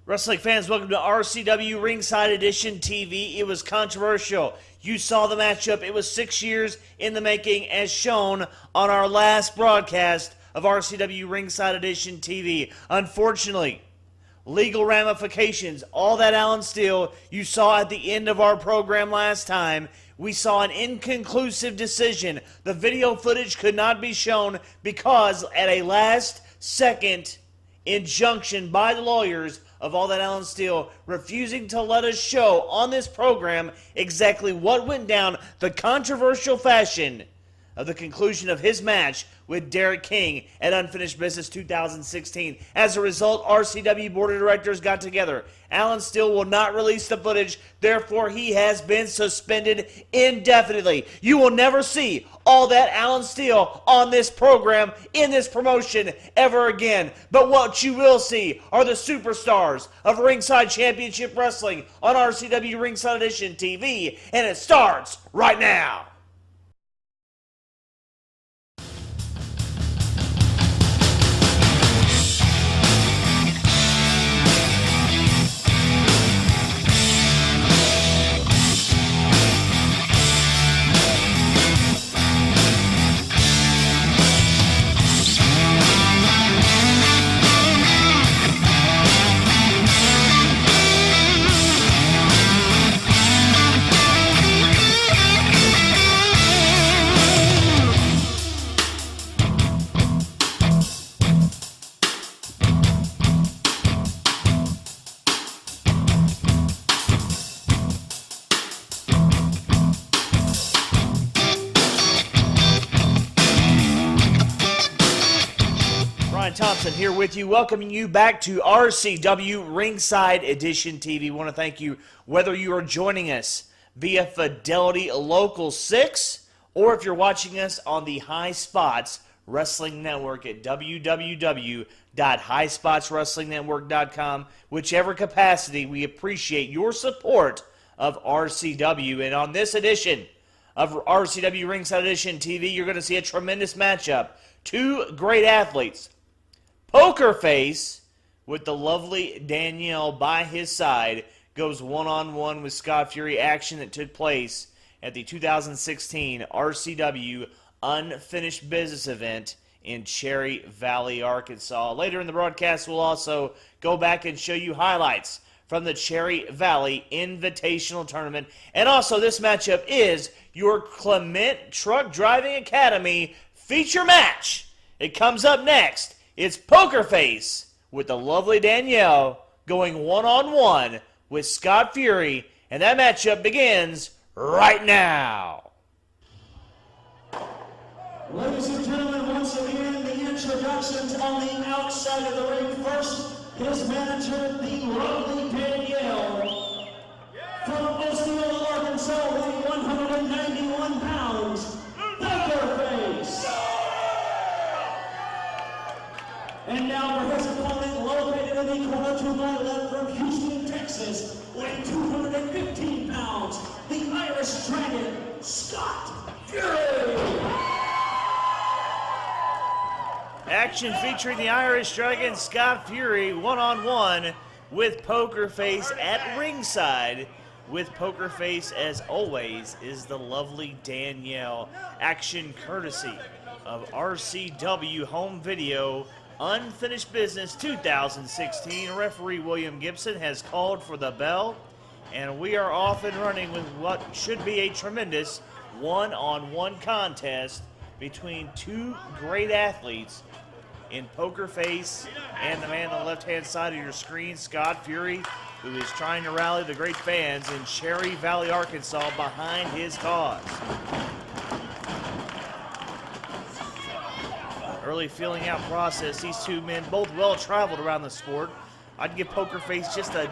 Wrestling fans, welcome to RCW Ringside Edition TV. It was controversial. You saw the matchup. It was 6 years in the making, as shown on our last broadcast of RCW Ringside Edition TV. Unfortunately, legal ramifications, all that Alan Steele you saw at the end of our program last time. We saw an inconclusive decision. The video footage could not be shown because at a last-second injunction by the lawyers of All That Alan Steele refusing to let us show on this program exactly what went down, the controversial fashion of the conclusion of his match with Derrick King at Unfinished Business 2016. As a result, RCW Board of Directors got together. Alan Steele will not release the footage, therefore he has been suspended indefinitely. You will never see All That Alan Steele on this program, in this promotion, ever again. But what you will see are the superstars of Ringside Championship Wrestling on RCW Ringside Edition TV, and it starts right now. Thompson here with you, welcoming you back to RCW Ringside Edition TV. Want to thank you whether you are joining us via Fidelity Local 6 or if you're watching us on the High Spots Wrestling Network at www.highspotswrestlingnetwork.com. Whichever capacity, we appreciate your support of RCW. And on this edition of RCW Ringside Edition TV, you're going to see a tremendous matchup. Two great athletes. Pokerface, with the lovely Danielle by his side, goes one-on-one with Scott Fury, action that took place at the 2016 RCW Unfinished Business event in Cherry Valley, Arkansas. Later in the broadcast, we'll also go back and show you highlights from the Cherry Valley Invitational Tournament. And also, this matchup is your Clement Truck Driving Academy feature match. It comes up next. It's Pokerface with the lovely Danielle going one-on-one with Scott Fury, and that matchup begins right now. Ladies and gentlemen, once again, the introductions on the outside of the ring. First, his manager, the lovely Danielle, from Osceola, Arkansas, weighing 191 pounds, Pokerface. And now for his opponent, located in the corner to my left from Houston, Texas, weighing 215 pounds, the Irish Dragon, Scott Fury. Action featuring the Irish Dragon, Scott Fury, one-on-one with Pokerface at ringside. With Pokerface, as always, is the lovely Danielle. Action courtesy of RCW Home Video Unfinished Business 2016. Referee William Gibson has called for the bell, and we are off and running with what should be a tremendous one-on-one contest between two great athletes in Pokerface and the man on the left-hand side of your screen, Scott Fury, who is trying to rally the great fans in Cherry Valley, Arkansas behind his cause. Early feeling out process. These two men both well-traveled around the sport. I'd give Pokerface just a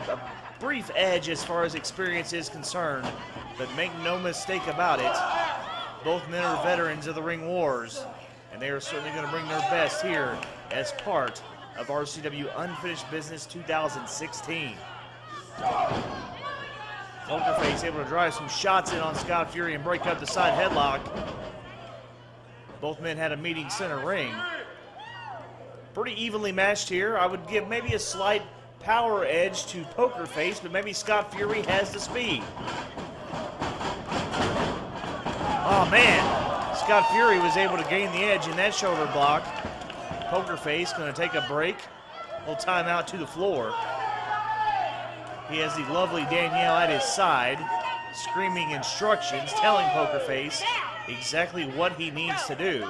brief edge as far as experience is concerned, but make no mistake about it, both men are veterans of the ring wars, and they are certainly going to bring their best here as part of RCW Unfinished Business 2016. Pokerface able to drive some shots in on Scott Fury and break up the side headlock. Both men had a meeting center ring. Pretty evenly matched here. I would give maybe a slight power edge to Pokerface, but maybe Scott Fury has the speed. Oh man, Scott Fury was able to gain the edge in that shoulder block. Pokerface going to take a break. A little timeout to the floor. He has the lovely Danielle at his side, screaming instructions, telling Pokerface exactly what he needs to do.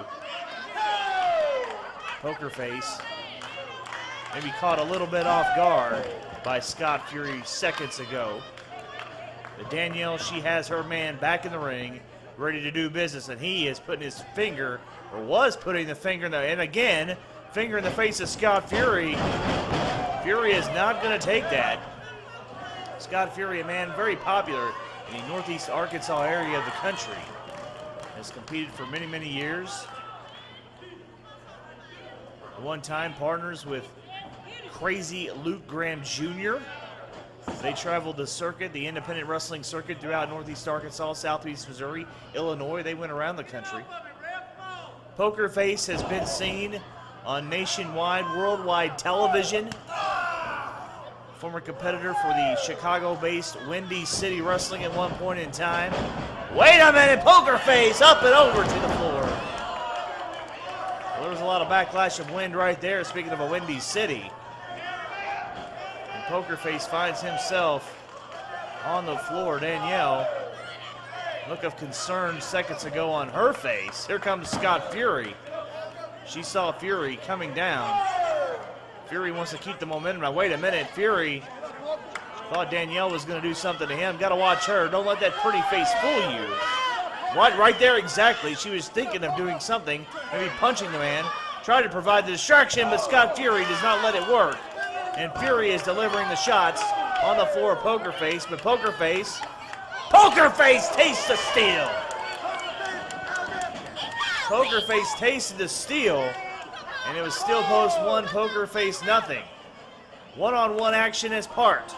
Pokerface maybe caught a little bit off guard by Scott Fury seconds ago. But Danielle, she has her man back in the ring, ready to do business, and he is putting his finger, or was putting the finger in the, and again, finger in the face of Scott Fury. Fury is not going to take that. Scott Fury, a man very popular in the Northeast Arkansas area of the country, has competed for many, many years. At one time, partners with Crazy Luke Graham Jr. They traveled the circuit, the independent wrestling circuit throughout Northeast Arkansas, Southeast Missouri, Illinois. They went around the country. Pokerface has been seen on nationwide, worldwide television. Former competitor for the Chicago-based Windy City Wrestling at one point in time. Wait a minute, Pokerface up and over to the floor. Well, there was a lot of backlash of wind right there, speaking of a Windy City. And Pokerface finds himself on the floor. Danielle, look of concern seconds ago on her face. Here comes Scott Fury. She saw Fury coming down. Fury wants to keep the momentum. Now, wait a minute. Fury thought Danielle was going to do something to him. Got to watch her. Don't let that pretty face fool you. Right there, exactly. She was thinking of doing something, maybe punching the man. Tried to provide the distraction, but Scott Fury does not let it work. And Fury is delivering the shots on the floor of Pokerface, but Pokerface tastes the steel. Pokerface tasted the steel. And it was still post one, Pokerface nothing. One-on-one action as part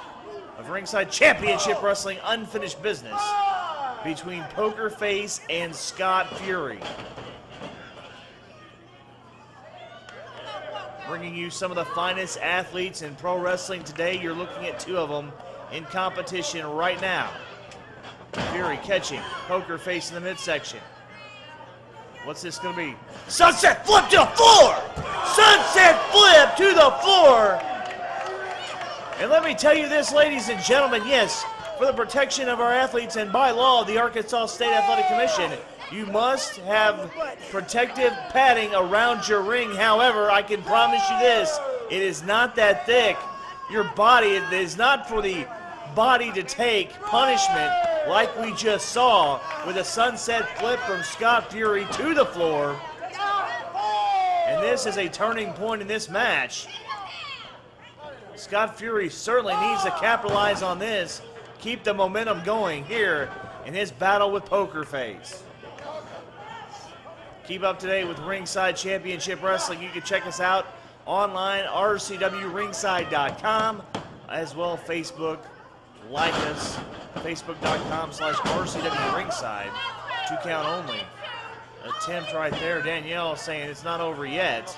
of Ringside Championship Wrestling Unfinished Business between Pokerface and Scott Fury. Bringing you some of the finest athletes in pro wrestling today. You're looking at two of them in competition right now. Fury catching Pokerface in the midsection. What's this going to be? Sunset flip to the floor! Sunset flip to the floor! And let me tell you this, ladies and gentlemen, yes, for the protection of our athletes and by law of the Arkansas State Athletic Commission, you must have protective padding around your ring. However, I can promise you this, it is not that thick. Your body, it is not for the body to take punishment like we just saw with a sunset flip from Scott Fury to the floor. And this is a turning point in this match. Scott Fury certainly needs to capitalize on this, keep the momentum going here in his battle with Pokerface. Keep up to date with Ringside Championship Wrestling. You can check us out online, rcwringside.com, as well Facebook. Like us, facebook.com/RCW Ringside. 2 count only. Attempt right there. Danielle saying it's not over yet.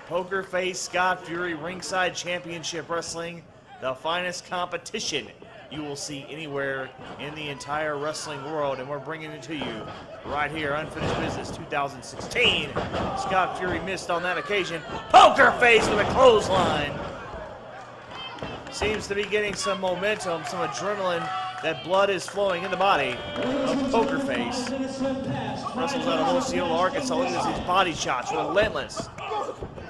Pokerface, Scott Fury, Ringside Championship Wrestling, the finest competition you will see anywhere in the entire wrestling world, and we're bringing it to you right here, Unfinished Business 2016. Scott Fury missed on that occasion. Pokerface with a clothesline. Seems to be getting some momentum, some adrenaline. That blood is flowing in the body of Pokerface. Wrestles out of Osceola, Arkansas. Look at these body shots, relentless.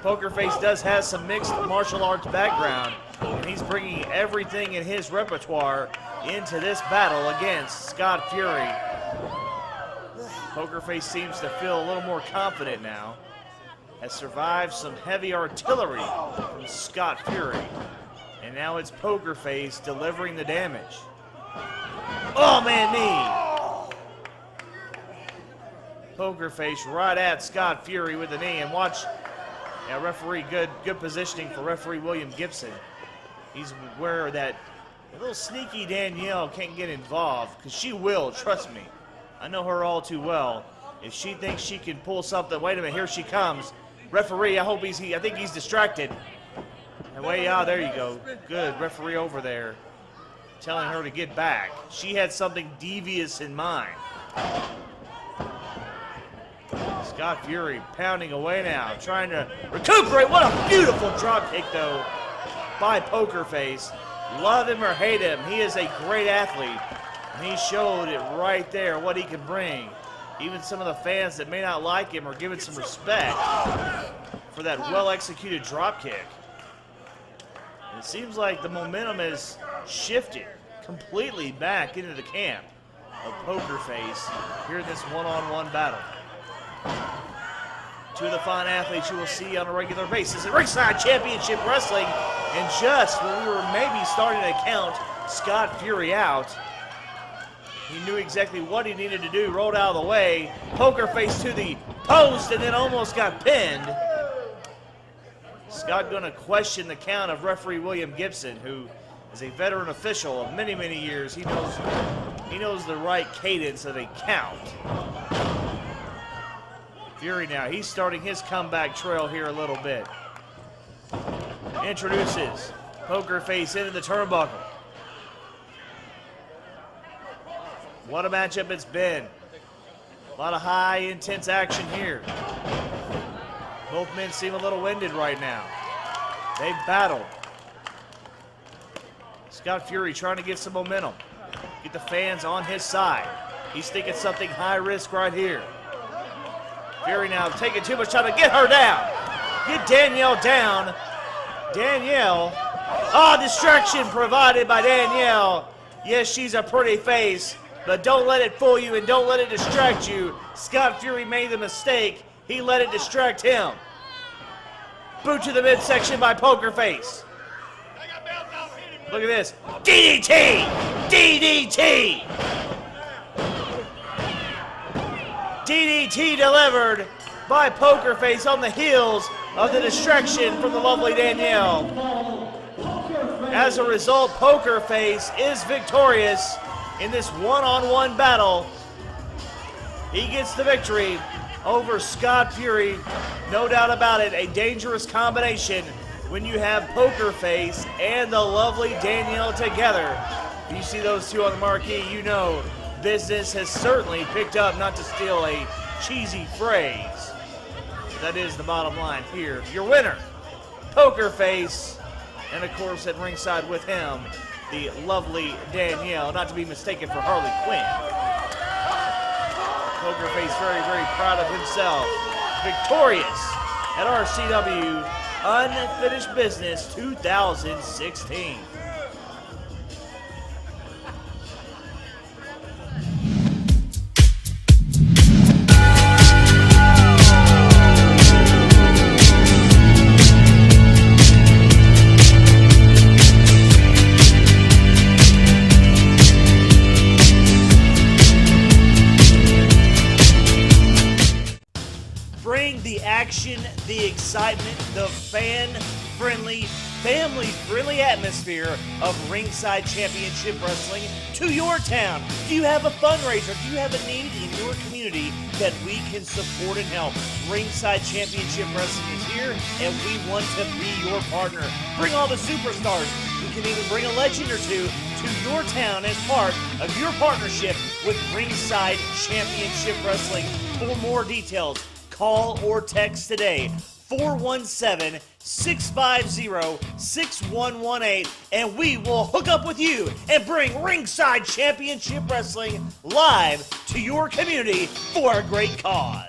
Pokerface does have some mixed martial arts background, and he's bringing everything in his repertoire into this battle against Scott Fury. Pokerface seems to feel a little more confident now. Has survived some heavy artillery from Scott Fury. And now it's Pokerface delivering the damage. Oh, man, knee. Pokerface right at Scott Fury with the knee. And watch, referee, good positioning for referee William Gibson. He's where that little sneaky Danielle can't get involved, because she will, trust me. I know her all too well. If she thinks she can pull something, wait a minute, here she comes. Referee, I think he's distracted. And way out, there you go. Good referee over there telling her to get back. She had something devious in mind. Scott Fury pounding away now, trying to recuperate. What a beautiful drop kick, though, by Pokerface. Love him or hate him, he is a great athlete. And he showed it right there, what he can bring. Even some of the fans that may not like him are giving some respect for that well-executed drop kick. And it seems like the momentum has shifted completely back into the camp of Pokerface here in this one-on-one battle. Two of the fine athletes you will see on a regular basis at Ringside Championship Wrestling. And just when we were maybe starting to count Scott Fury out, he knew exactly what he needed to do, rolled out of the way, Pokerface to the post, and then almost got pinned. Scott going to question the count of referee William Gibson, who is a veteran official of many, many years. He knows the right cadence of a count. Fury now, he's starting his comeback trail here a little bit. Introduces Pokerface into the turnbuckle. What a matchup it's been. A lot of high, intense action here. Both men seem a little winded right now. They've battled. Scott Fury trying to get some momentum. Get the fans on his side. He's thinking something high risk right here. Fury now taking too much time to get her down. Get Danielle down. Danielle. Distraction provided by Danielle. Yes, she's a pretty face, but don't let it fool you and don't let it distract you. Scott Fury made the mistake. He let it distract him. Boot to the midsection by Pokerface. Look at this. DDT! DDT! DDT delivered by Pokerface on the heels of the distraction from the lovely Danielle. As a result, Pokerface is victorious in this one-on-one battle. He gets the victory over Scott Fury. No doubt about it, a dangerous combination when you have Pokerface and the lovely Danielle together. If you see those two on the marquee, you know business has certainly picked up, not to steal a cheesy phrase. That is the bottom line here. Your winner, Pokerface, and of course at ringside with him, the lovely Danielle, not to be mistaken for Harley Quinn. Pokerface very, very proud of himself. Victorious at RCW Unfinished Business 2016. Bring the action, the excitement, the fan-friendly, family-friendly atmosphere of Ringside Championship Wrestling to your town. Do you have a fundraiser? Do you have a need in your community that we can support and help? Ringside Championship Wrestling is here, and we want to be your partner. Bring all the superstars. We can even bring a legend or two to your town as part of your partnership with Ringside Championship Wrestling. For more details, call or text today, 417-650-6118, and we will hook up with you and bring Ringside Championship Wrestling live to your community for a great cause.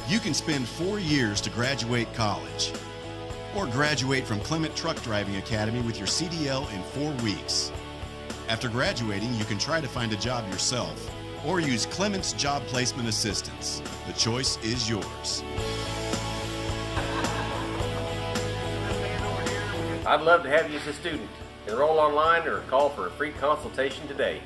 You can spend 4 years to graduate college, or graduate from Clement Truck Driving Academy with your CDL in 4 weeks. After graduating, you can try to find a job yourself, or use Clement's Job Placement Assistance. The choice is yours. I'd love to have you as a student. Enroll online or call for a free consultation today.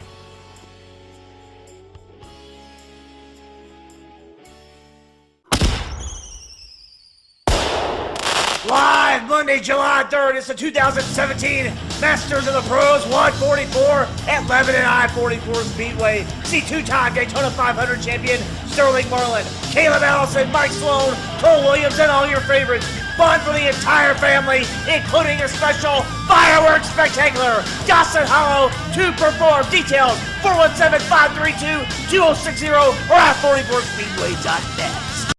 Live Monday, July 3rd, it's the 2017 Masters of the Pros 144 at Lebanon I-44 Speedway. See two-time Daytona 500 champion Sterling Marlin, Caleb Allison, Mike Sloan, Cole Williams, and all your favorites. Fun for the entire family, including a special fireworks spectacular. Dawson Hollow to perform. Details 417-532-2060 or at 44speedway.net.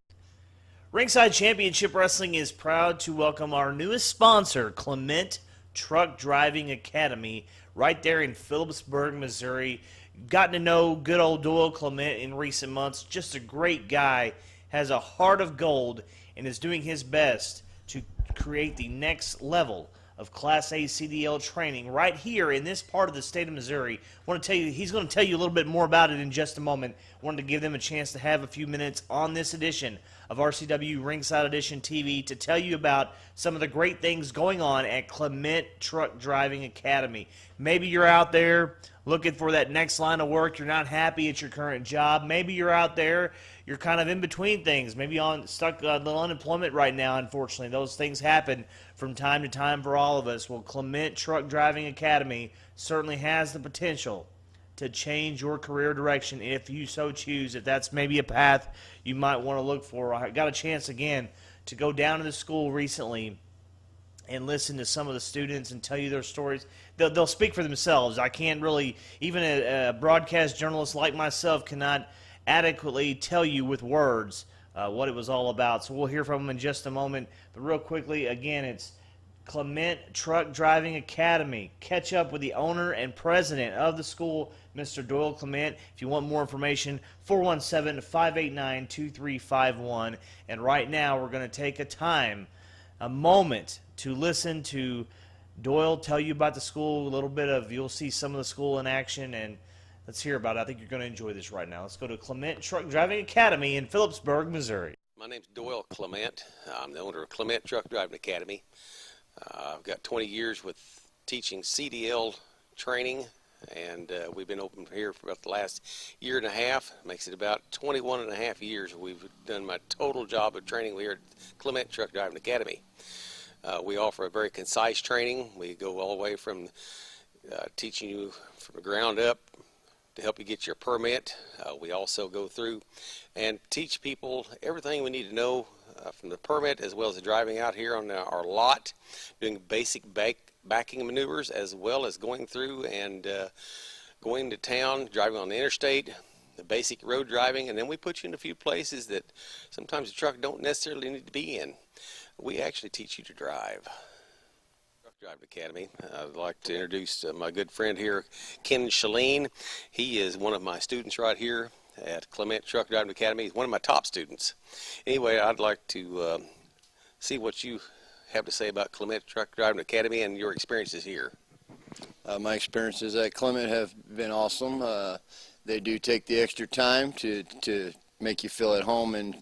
Ringside Championship Wrestling is proud to welcome our newest sponsor, Clement Truck Driving Academy, right there in Phillipsburg, Missouri. Gotten to know good old Doyle Clement in recent months. Just a great guy, has a heart of gold, and is doing his best to create the next level of Class A CDL training right here in this part of the state of Missouri. I want to tell you, he's going to tell you a little bit more about it in just a moment. I wanted to give them a chance to have a few minutes on this edition of RCW Ringside Edition TV to tell you about some of the great things going on at Clement Truck Driving Academy. Maybe you're out there looking for that next line of work. You're not happy at your current job. Maybe you're out there, you're kind of in between things. Maybe stuck a little unemployment right now, unfortunately. Those things happen from time to time for all of us. Well, Clement Truck Driving Academy certainly has the potential to change your career direction if you so choose, if that's maybe a path you might want to look for. I got a chance again to go down to the school recently and listen to some of the students and tell you their stories. They'll speak for themselves. I can't really, even a broadcast journalist like myself cannot adequately tell you with words what it was all about. So we'll hear from them in just a moment. But real quickly, again, it's Clement Truck Driving Academy. Catch up with the owner and president of the school, Mr. Doyle Clement. If you want more information, 417-589-2351. And right now, we're going to take a moment to listen to Doyle tell you about the school, a little bit of, you'll see some of the school in action, and let's hear about it. I think you're going to enjoy this right now. Let's go to Clement Truck Driving Academy in Phillipsburg, Missouri. My name's Doyle Clement. I'm the owner of Clement Truck Driving Academy. I've got 20 years with teaching CDL training, and we've been open here for about the last year and a half. Makes it about 21 and a half years we've done my total job of training here at Clement Truck Driving Academy. We offer a very concise training. We go all the way from teaching you from the ground up to help you get your permit. We also go through and teach people everything we need to know from the permit as well as the driving out here on our lot, doing basic backing maneuvers as well as going through and going to town, driving on the interstate, the basic road driving, and then we put you in a few places that sometimes the truck don't necessarily need to be in. We actually teach you to drive. Truck Driving Academy. I'd like to introduce my good friend here, Ken Shalene. He is one of my students right here at Clement Truck Driving Academy. He's one of my top students. Anyway, I'd like to see what you have to say about Clement Truck Driving Academy and your experiences here. My experiences at Clement have been awesome. They do take the extra time to make you feel at home and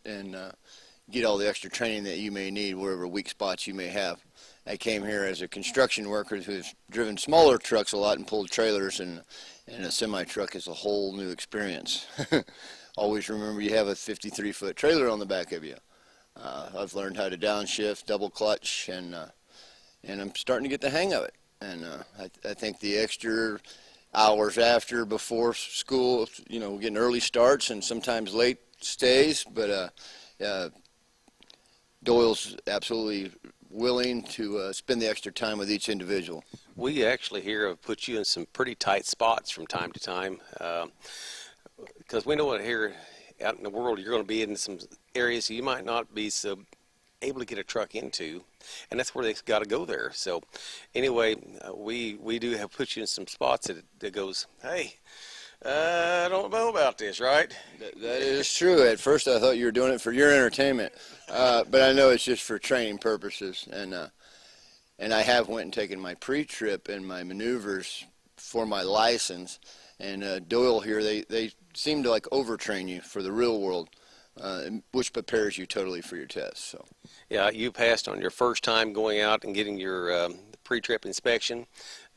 get all the extra training that you may need wherever weak spots you may have. I came here as a construction worker who's driven smaller trucks a lot and pulled trailers, and a semi-truck is a whole new experience. Always remember you have a 53-foot trailer on the back of you. I've learned how to downshift, double clutch, and I'm starting to get the hang of it. And I think the extra hours after, before school, you know, getting early starts and sometimes late stays, but Doyle's absolutely willing to spend the extra time with each individual. We actually here have put you in some pretty tight spots from time to time because we know what here out in the world you're going to be in some areas you might not be so able to get a truck into, and that's where they've got to go there. So anyway, we do have put you in some spots that goes, hey, I don't know about this, right? That is true. At first I thought you were doing it for your entertainment, but I know it's just for training purposes. And I have went and taken my pre-trip and my maneuvers for my license. And Doyle here, they seem to like overtrain you for the real world, which prepares you totally for your test. So. Yeah, you passed on your first time going out and getting your pre-trip inspection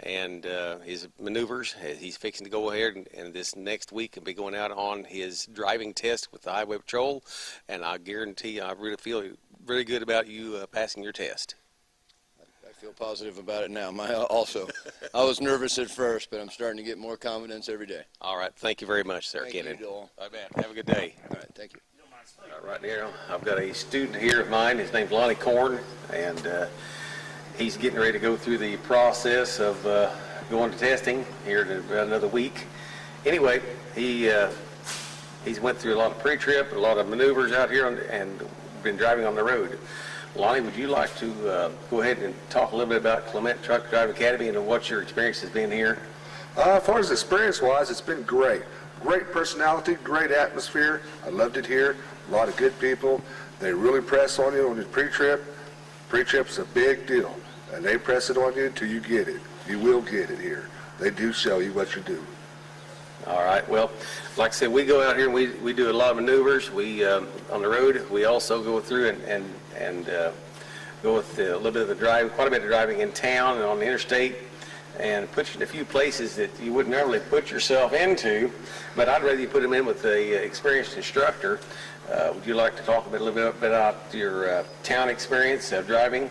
and his maneuvers. He's fixing to go ahead and this next week he'll be going out on his driving test with the Highway Patrol, and I guarantee I really feel really good about you passing your test. I feel positive about it now. I was nervous at first, but I'm starting to get more confidence every day. All right. Thank you very much, sir, Thank Kenan. you, Joel. I bet. Have a good day. All right, thank you. Right here, I've got a student here of mine. His name's Lonnie Korn, and he's getting ready to go through the process of going to testing here in about another week. Anyway, he's went through a lot of pre-trip, a lot of maneuvers out here, and been driving on the road. Lonnie, would you like to go ahead and talk a little bit about Clement Truck Drive Academy and what your experience has been here? As far as experience-wise, it's been great. Great personality, great atmosphere. I loved it here. A lot of good people. They really press on you on your pre-trip. Pre-trip's a big deal, and they press it on you until you get it. You will get it here. They do show you what you do. All right. Well, like I said, we go out here and we do a lot of maneuvers. We on the road. We also go through and go with a little bit of the driving, quite a bit of driving in town and on the interstate, and put you in a few places that you wouldn't normally put yourself into. But I'd rather you put them in with a experienced instructor. Would you like to talk a little bit about your town experience of driving?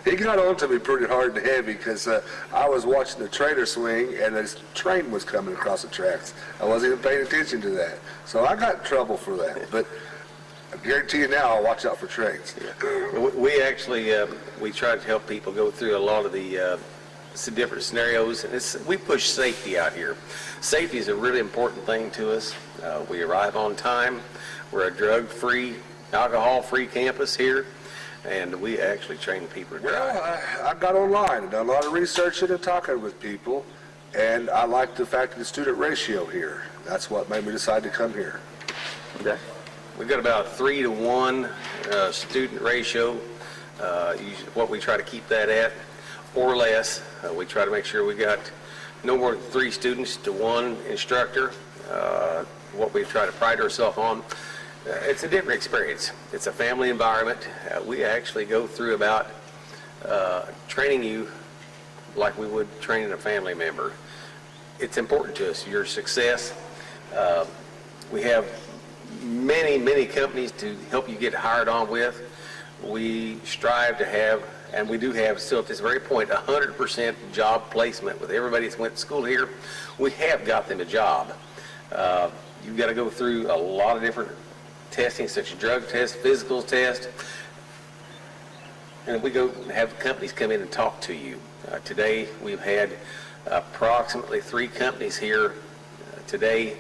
He got on to me pretty hard and heavy because I was watching the trailer swing and this train was coming across the tracks. I wasn't even paying attention to that. So I got in trouble for that. But I guarantee you now I'll watch out for trains. We actually, we try to help people go through a lot of the different scenarios. And we push safety out here. Safety is a really important thing to us. We arrive on time. We're a drug-free, alcohol-free campus here. And we actually train people to drive. Well, I got online and done a lot of researching and talking with people, and I like the fact of the student ratio here. That's what made me decide to come here. Okay. We've got about a 3-to-1 student ratio. Usually what we try to keep that at, or less. We try to make sure we got no more than 3 students to 1 instructor. What we try to pride ourselves on. It's a different experience. It's a family environment. We actually go through about training you like we would training a family member. It's important to us, your success. We have many companies to help you get hired on with. We strive to have, and we do have still at this very point, 100% job placement with everybody that's went to school here. We have got them a job. You've got to go through a lot of different testing, such as drug test, physical test, and we go have companies come in and talk to you. Today we've had approximately 3 companies here today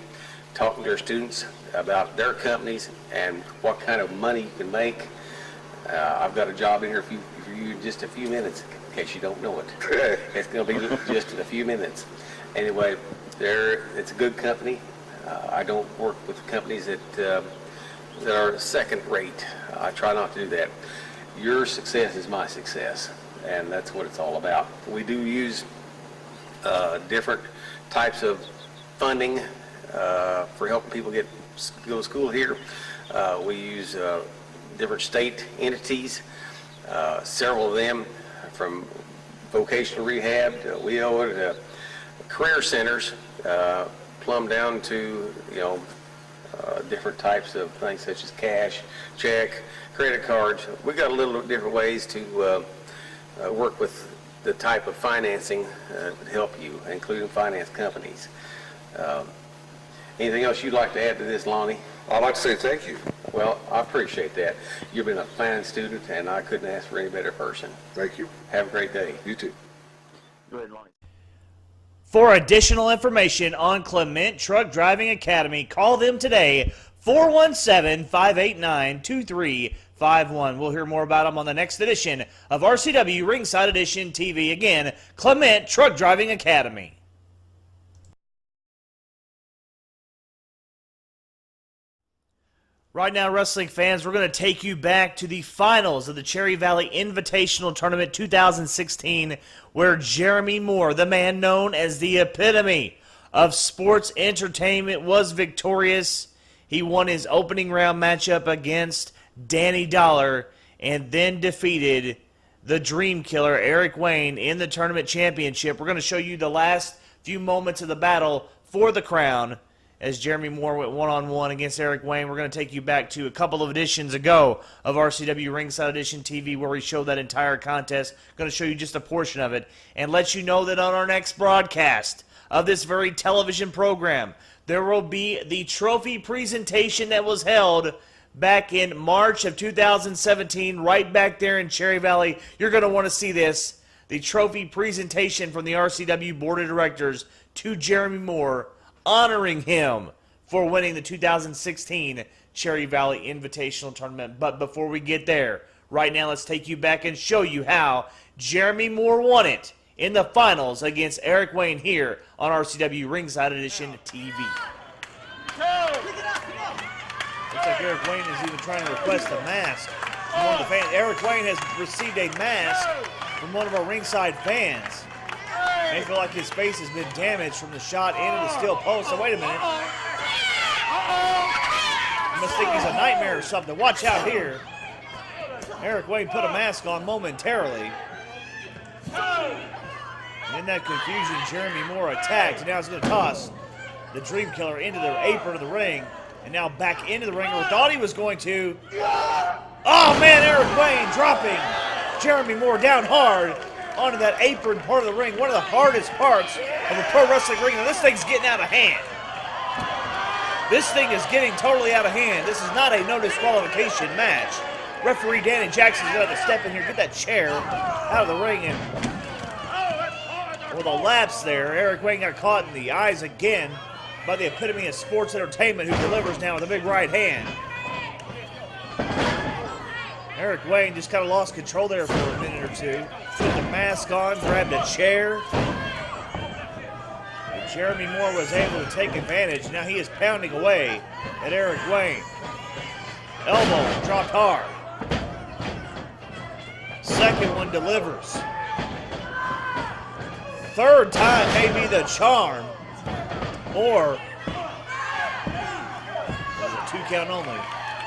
talking to their students about their companies and what kind of money you can make. I've got a job in here for you in just a few minutes, in case you don't know it. It's going to be just in a few minutes. Anyway, it's a good company. I don't work with companies that are second rate. I try not to do that. Your success is my success, and that's what it's all about. We do use different types of funding for helping people go to school here. We use different state entities, several of them, from vocational rehab to WIO to career centers, plumb down to different types of things such as cash, check, credit cards. We got a little different ways to work with the type of financing to help you, including finance companies. Anything else you'd like to add to this, Lonnie? I'd like to say thank you. Well, I appreciate that. You've been a fine student, and I couldn't ask for any better person. Thank you. Have a great day. You too. Go ahead, Lonnie. For additional information on Clement Truck Driving Academy, call them today, 417-589-2351. We'll hear more about them on the next edition of RCW Ringside Edition TV. Again, Clement Truck Driving Academy. Right now, wrestling fans, we're going to take you back to the finals of the Cherry Valley Invitational Tournament 2016, where Jeremy Moore, the man known as the epitome of sports entertainment, was victorious. He won his opening round matchup against Danny Dollar and then defeated the Dream Killer, Eric Wayne, in the tournament championship. We're going to show you the last few moments of the battle for the crown as Jeremy Moore went one-on-one against Eric Wayne. We're going to take you back to a couple of editions ago of RCW Ringside Edition TV where we showed that entire contest. Going to show you just a portion of it and let you know that on our next broadcast of this very television program, there will be the trophy presentation that was held back in March of 2017, right back there in Cherry Valley. You're going to want to see this. The trophy presentation from the RCW Board of Directors to Jeremy Moore, honoring him for winning the 2016 Cherry Valley Invitational Tournament. But before we get there, right now let's take you back and show you how Jeremy Moore won it in the finals against Eric Wayne here on RCW Ringside Edition TV. Looks like Eric Wayne is even trying to request a mask from one of the fans. Eric Wayne has received a mask from one of our ringside fans. May feel like his face has been damaged from the shot into the steel post. So wait a minute. I must think he's a nightmare or something. Watch out here. Eric Wayne put a mask on momentarily. And in that confusion, Jeremy Moore attacked. And now he's going to toss the Dream Killer into the apron of the ring. And now back into the ring where thought he was going to. Oh man, Eric Wayne dropping Jeremy Moore down hard onto that apron part of the ring, one of the hardest parts of a pro wrestling ring. Now this thing's getting out of hand. This thing is getting totally out of hand. This is not a no disqualification match. Referee Danny Jackson's going to have to step in here, get that chair out of the ring, and with a lapse there, Eric Wayne got caught in the eyes again by the epitome of sports entertainment, who delivers now with a big right hand. Eric Wayne just kind of lost control there for a minute or two. Put the mask on, grabbed a chair. And Jeremy Moore was able to take advantage. Now he is pounding away at Eric Wayne. Elbow dropped hard. Second one delivers. Third time may be the charm. Or was it 2 count only?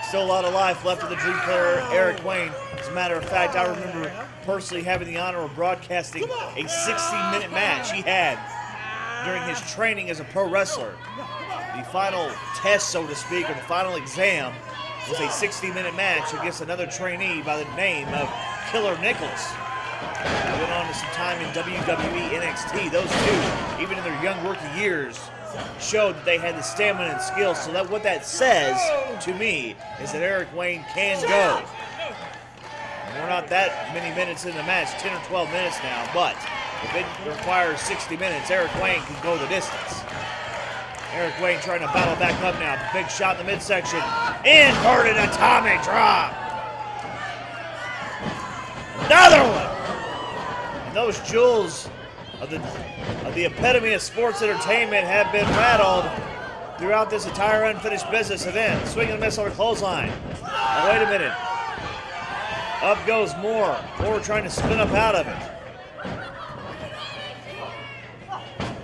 Still a lot of life left of the Dream Killer, Eric Wayne. As a matter of fact, I remember personally having the honor of broadcasting a 60-minute match he had during his training as a pro wrestler. The final test, so to speak, or the final exam was a 60-minute match against another trainee by the name of Killer Nichols. He went on to some time in WWE NXT. Those two, even in their young rookie years, showed that they had the stamina and skill. So that what that says to me is that Eric Wayne can go. And we're not that many minutes in the match, 10 or 12 minutes now, but if it requires 60 minutes, Eric Wayne can go the distance. Eric Wayne trying to battle back up now. Big shot in the midsection. Inverted atomic drop. Another one. And those jewels of the epitome of sports entertainment have been rattled throughout this entire Unfinished Business event. Swinging a miss on a clothesline. Oh, wait a minute. Up goes Moore. Moore trying to spin up out of it.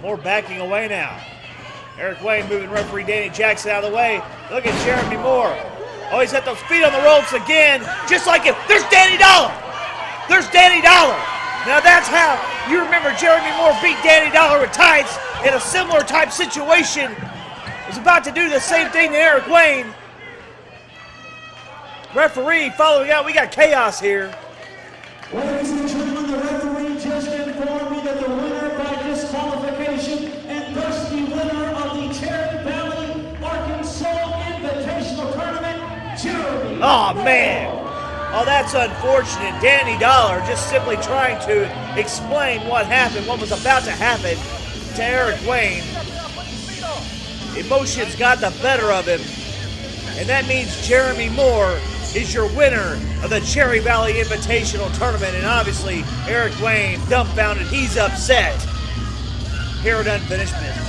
Moore backing away now. Eric Wayne moving referee Danny Jackson out of the way. Look at Jeremy Moore. Oh, he's got those feet on the ropes again, just like him. There's Danny Dollar. There's Danny Dollar. Now that's how you remember Jeremy Moore beat Danny Dollar with tights in a similar type situation. Was about to do the same thing to Eric Wayne. Referee following out. We got chaos here. Ladies and gentlemen, the referee just informed me that the winner by disqualification and thus the winner of the Cherry Valley Arkansas Invitational Tournament, Cherry. Oh, man. Oh, that's unfortunate. Danny Dollar just simply trying to explain what happened, what was about to happen to Eric Wayne. Emotions got the better of him, and that means Jeremy Moore is your winner of the Cherry Valley Invitational Tournament. And obviously, Eric Wayne, dumbfounded, he's upset here at Unfinished Business.